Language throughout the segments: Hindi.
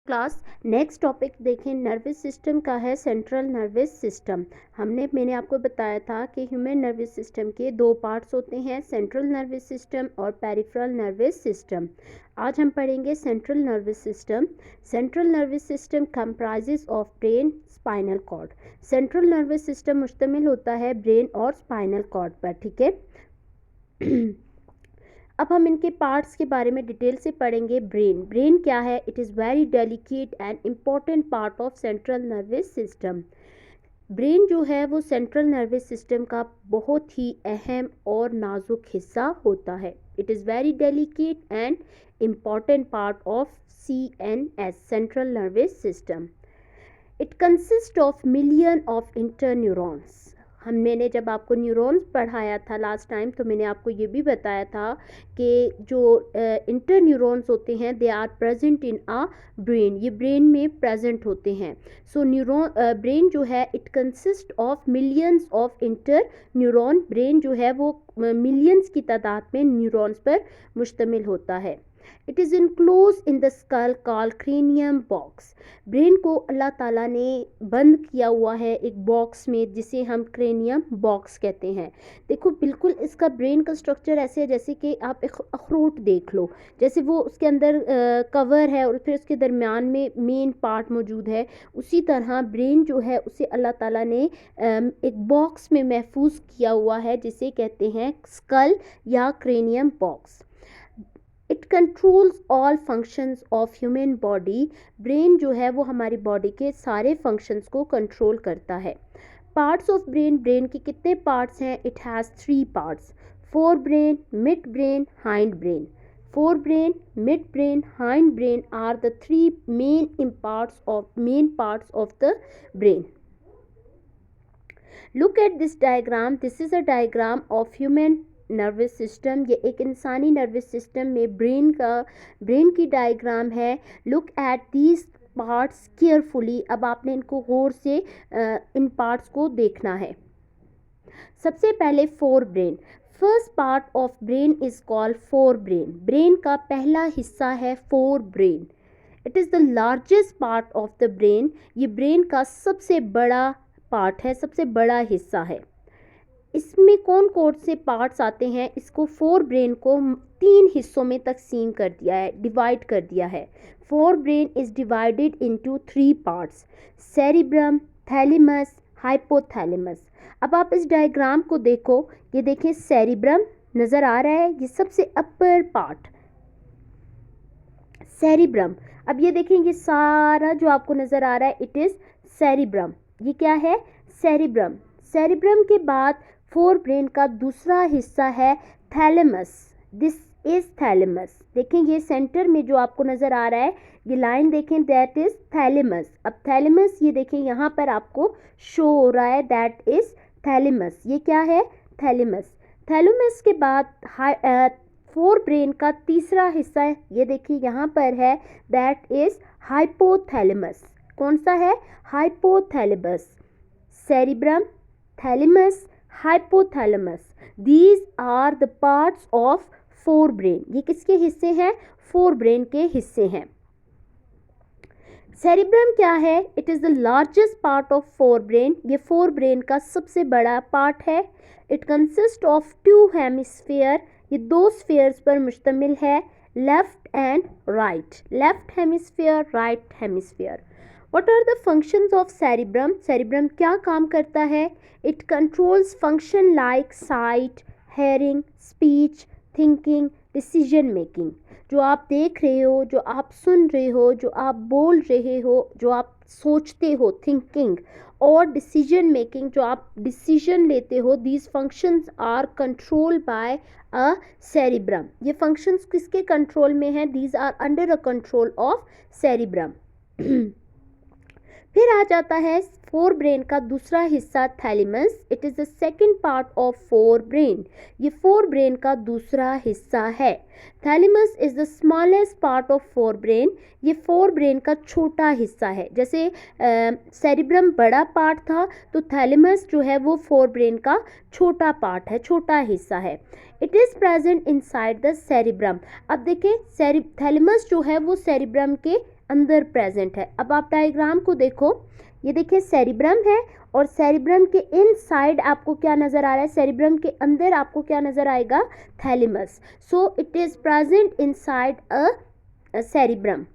क्लास नेक्स्ट टॉपिक देखें। नर्वस सिस्टम का है सेंट्रल नर्वस सिस्टम। मैंने आपको बताया था कि ह्यूमन नर्वस सिस्टम के दो पार्ट्स होते हैं, सेंट्रल नर्वस सिस्टम और पेरिफेरल नर्वस सिस्टम। आज हम पढ़ेंगे central nervous system. Central nervous system comprises of brain spinal cord. Central nervous system मुश्तमिल होता है ब्रेन और स्पाइनल कॉर्ड पर, ठीक है। अब हम इनके पार्ट्स के बारे में डिटेल से पढ़ेंगे। ब्रेन क्या है? It is very delicate and important part of central nervous system. Brain जो है वो सेंट्रल नर्वस सिस्टम का बहुत ही अहम और नाजुक हिस्सा होता है। It is very delicate and important part of CNS, central nervous system. It consist of million of interneurons. मैंने जब आपको न्यूरॉन्स पढ़ाया था लास्ट टाइम, तो मैंने आपको ये भी बताया था कि जो इंटर न्यूरॉन्स होते हैं they are present in a brain, ये ब्रेन में प्रेजेंट होते हैं। सो ब्रेन जो है it consist of millions of inter neuron. Brain जो है वो मिलियंस की तादाद में न्यूरॉन्स पर मुश्तमिल होता है। It is enclose in the skull called cranium box. Brain को अल्लाह ताला ने बंद किया हुआ है एक बॉक्स में, जिसे हम क्रेनियम बॉक्स कहते हैं। देखो बिल्कुल इसका ब्रेन का स्ट्रक्चर ऐसे है जैसे कि आप एक अखरोट देख लो, जैसे वो उसके अंदर कवर है और फिर उसके दरमियान में मेन पार्ट मौजूद है। उसी तरह ब्रेन जो है उसे अल्लाह ताला ने एक बॉक्स में महफूज किया हुआ है, जिसे कहते हैं स्कल या cranium box. It controls all functions of human body. Brain जो है वो हमारी बॉडी के सारे फंक्शंस को कंट्रोल करता है। पार्ट्स ऑफ ब्रेन के कितने पार्ट्स हैं? It has 3 parts, fore brain, mid brain, hind brain. Fore brain, mid brain, hind brain are the 3 main parts of the brain. Look at this diagram. This is a diagram of human nervous system. ये एक इंसानी नर्वस सिस्टम में ब्रेन की डायग्राम है। Look at these parts carefully. अब आपने इनको गौर से इन पार्ट्स को देखना है। सबसे पहले fore brain. First part of brain is called fore brain. Brain का पहला हिस्सा है fore brain. It is the largest part of the brain. ये ब्रेन का सबसे बड़ा पार्ट है, सबसे बड़ा हिस्सा है। इसमें कौन से पार्ट्स आते हैं? इसको फोर ब्रेन को 3 हिस्सों में तकसीम कर दिया है, डिवाइड कर दिया है। Fore brain is divided into 3 parts, cerebrum, thalamus, hypothalamus. अब आप इस डायग्राम को देखो, ये देखें सेरिब्रम नज़र आ रहा है, ये सबसे अपर पार्ट सेरिब्रम। अब ये देखें ये सारा जो आपको नज़र आ रहा है इट इज़ सेरिब्रम। ये क्या है? सेरिब्रम। सेरिब्रम के बाद फोर ब्रेन का दूसरा हिस्सा है थैलेमस। This is thalamus. देखें ये सेंटर में जो आपको नज़र आ रहा है, ये लाइन देखें, दैट इज थैलेमस। अब थैलेमस ये देखें यहाँ पर आपको शो हो रहा है, दैट इज थैलेमस। ये क्या है? थैलेमस। थैलेमस के बाद फोर ब्रेन का तीसरा हिस्सा है, ये देखिए यहाँ पर है, दैट इज हाइपोथैलेमस। कौन सा है? Hypothalamus. Cerebrum, thalamus, hypothalamus, these are the parts of fore brain. ये किसके हिस्से हैं? फोर ब्रेन के हिस्से हैं। सेरिब्रम क्या है? It is the largest part of fore brain. ये फोर ब्रेन का सबसे बड़ा पार्ट है। It consist of 2 hemisphere. ये 2 स्फीयर्स पर मुश्तमिल है, left and right. Left hemisphere, right hemisphere. What are the functions of cerebrum? Cerebrum क्या काम करता है? It controls function like sight, hearing, speech, thinking, decision making. जो आप देख रहे हो, जो आप सुन रहे हो, जो आप बोल रहे हो, जो आप सोचते हो, thinking, और decision making, जो आप decision लेते हो, these functions are controlled by a cerebrum. ये functions किसके control में हैं? These are under a control of cerebrum. फिर आ जाता है फोर ब्रेन का दूसरा हिस्सा thalamus. It is the second part of fore brain. ये फोर ब्रेन का दूसरा हिस्सा है। Thalamus is the smallest part of fore brain. ये फोर ब्रेन का छोटा हिस्सा है। जैसे सेरिब्रम बड़ा पार्ट था, तो थैलेमस जो है वो फोर ब्रेन का छोटा पार्ट है, छोटा हिस्सा है। It is present inside the cerebrum. अब देखें थैलेमस जो है वो सेरिब्रम के अंदर प्रेजेंट है। अब आप डायग्राम को देखो, ये देखिए सेरिब्रम है और सेरिब्रम के इनसाइड आपको क्या नज़र आ रहा है, सेरिब्रम के अंदर आपको क्या नज़र आएगा, thalamus. So it is present inside a cerebrum.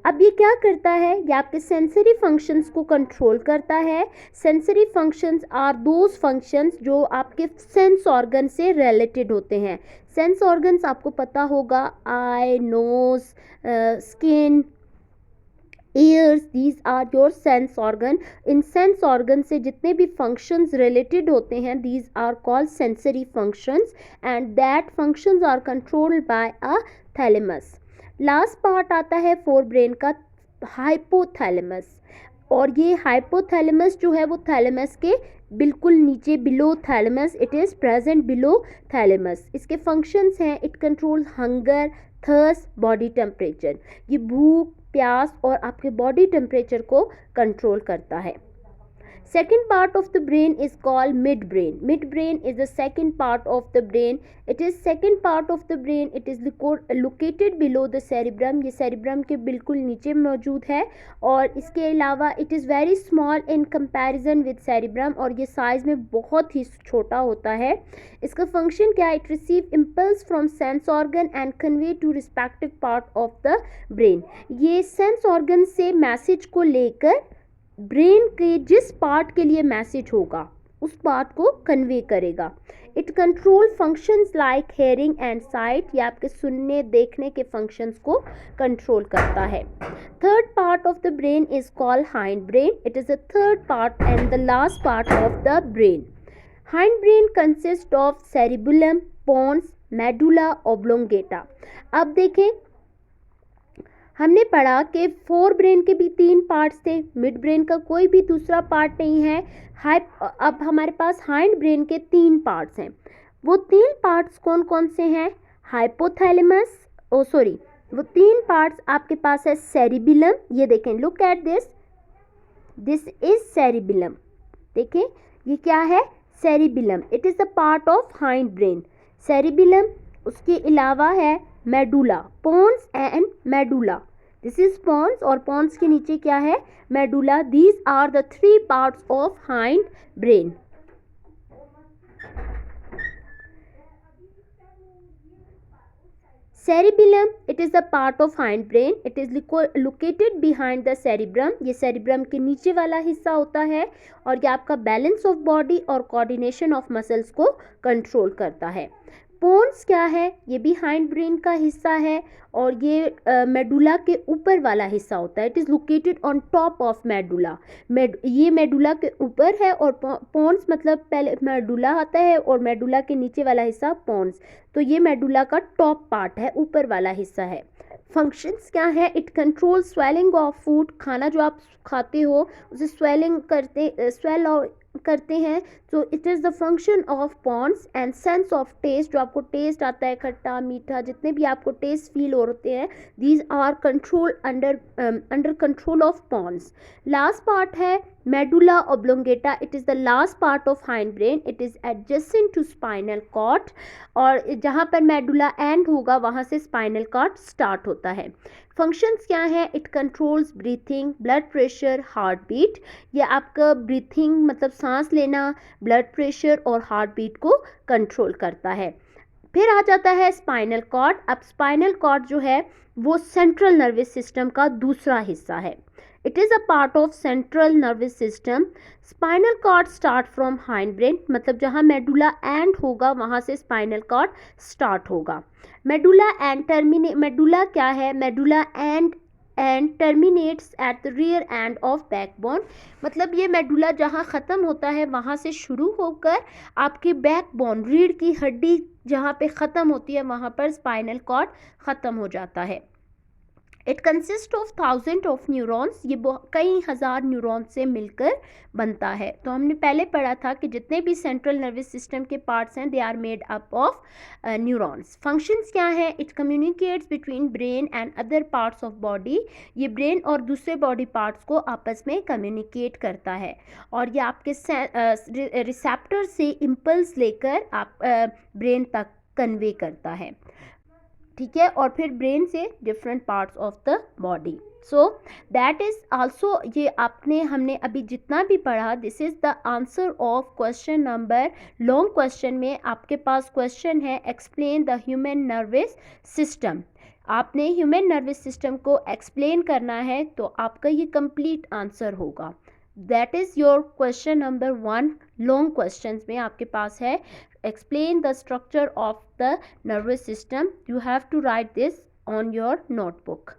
अब ये क्या करता है, ये आपके सेंसरी फंक्शंस को कंट्रोल करता है। Sensory functions are those functions जो आपके सेंस ऑर्गन से रिलेटेड होते हैं। सेंस ऑर्गन्स आपको पता होगा, eye, nose, skin, ears, these are your sense organ. इन सेंस ऑर्गन से जितने भी फंक्शंस रिलेटेड होते हैं, these are called sensory functions and that functions are controlled by a thalamus. Last part आता है फोर ब्रेन का, हाइपोथैलेमस। और ये हाइपोथैलेमस जो है वो थैलेमस के बिल्कुल नीचे, below thalamus, it is present below thalamus. इसके फंक्शंस हैं, it controls hunger, thirst, body temperature. ये भूख, प्यास और आपके बॉडी टेम्परेचर को कंट्रोल करता है। Second part of the brain is called midbrain. Midbrain is the second part of the brain. It is second part of the brain. It is located below the cerebrum. ये cerebrum के बिल्कुल नीचे मौजूद है और इसके अलावा it is very small in comparison with cerebrum और ये size में बहुत ही छोटा होता है। इसका function क्या है? It receive impulse from sense organ and convey to respective part of the brain. ये sense organ से message को लेकर ब्रेन के जिस पार्ट के लिए मैसेज होगा उस पार्ट को कन्वे करेगा। It control functions like hearing and site, ये आपके सुनने देखने के फंक्शंस को कंट्रोल करता है। Third part of the brain is called hind brain. It is the third part and the last part of the brain. Hind brain consist of cerebellum, pons, medulla oblongata. अब देखें, हमने पढ़ा कि फोर ब्रेन के भी तीन पार्ट्स थे, मिड ब्रेन का कोई भी दूसरा पार्ट नहीं है। अब हमारे पास हाइंड ब्रेन के तीन पार्ट्स हैं। वो तीन पार्ट्स कौन कौन से हैं? हाइपोथैलेमस, वो तीन पार्ट्स आपके पास है सेरिबिलम। ये देखें, look at this, this is cerebellum. देखें ये क्या है, cerebellum. It is the part of hind brain, cerebellum. उसके अलावा है medulla, pons and medulla. This is pons और पोन्स के नीचे क्या है, medulla. These are the three parts of hind brain. Cerebellum, it is a part of hind brain. It is located behind the cerebrum. ये cerebrum के नीचे वाला हिस्सा होता है और ये आपका बैलेंस ऑफ बॉडी और कोऑर्डिनेशन ऑफ मसल्स को कंट्रोल करता है। पोन्स क्या है, ये भी हाइंड ब्रेन का हिस्सा है और ये मेडुला के ऊपर वाला हिस्सा होता है। It is located on top of medulla. ये मेडुला के ऊपर है और पोन्स मतलब पहले मेडुला आता है और मेडुला के नीचे वाला हिस्सा पोन्स। तो ये मेडुला का टॉप पार्ट है, ऊपर वाला हिस्सा है। फंक्शंस क्या है, it control swelling of food. खाना जो आप खाते हो उसे स्वेलिंग करते हैं। तो it is the function of pons and sense of taste, जो आपको टेस्ट आता है, खट्टा मीठा जितने भी आपको टेस्ट फील होते हैं, these are control under control of pons. Last part है medulla oblongata. It is the last part of hind brain. It is adjacent to spinal cord और जहाँ पर मेडुला एंड होगा वहाँ से स्पाइनल कॉर्ड स्टार्ट होता है। फंक्शंस क्या है, it controls breathing, blood pressure, heart beat. ये आपका ब्रीथिंग मतलब सांस लेना, ब्लड प्रेशर और हार्ट बीट को कंट्रोल करता है। फिर आ जाता है स्पाइनल कॉर्ड। अब स्पाइनल कॉर्ड जो है वो सेंट्रल नर्वस सिस्टम का दूसरा हिस्सा है। It is a part of central nervous system. Spinal cord start from hind brain, मतलब जहाँ मेडुला एंड होगा वहाँ से स्पाइनल कॉर्ड स्टार्ट होगा। मेडुला क्या है, medulla end terminates at the rear end of backbone. मतलब ये मेडुला जहाँ ख़त्म होता है वहाँ से शुरू होकर आपकी बैकबोन, रीढ़ की हड्डी जहाँ पे ख़त्म होती है वहाँ पर स्पाइनल कॉर्ड ख़त्म हो जाता है। It consist of 1000 of neurons. ये कई हज़ार न्यूरॉन्स से मिलकर बनता है। तो हमने पहले पढ़ा था कि जितने भी सेंट्रल नर्वस सिस्टम के पार्ट्स हैं they are made up of neurons. Functions क्या है, it communicates between brain and other parts of body. ये ब्रेन और दूसरे बॉडी पार्ट्स को आपस में कम्युनिकेट करता है और ये आपके रिसेप्टर से इम्पल्स लेकर आप ब्रेन तक कन्वे करता है। ठीक है, और फिर ब्रेन से different parts of the body. So that is also, ये आपने हमने अभी जितना भी पढ़ा, this is the answer of question number, long question में आपके पास क्वेश्चन है explain the human nervous system. आपने ह्यूमन नर्वस सिस्टम को एक्सप्लेन करना है, तो आपका ये कंप्लीट आंसर होगा। That is your question number 1 long question में आपके पास है explain the structure of the nervous system. You have to write this on your notebook.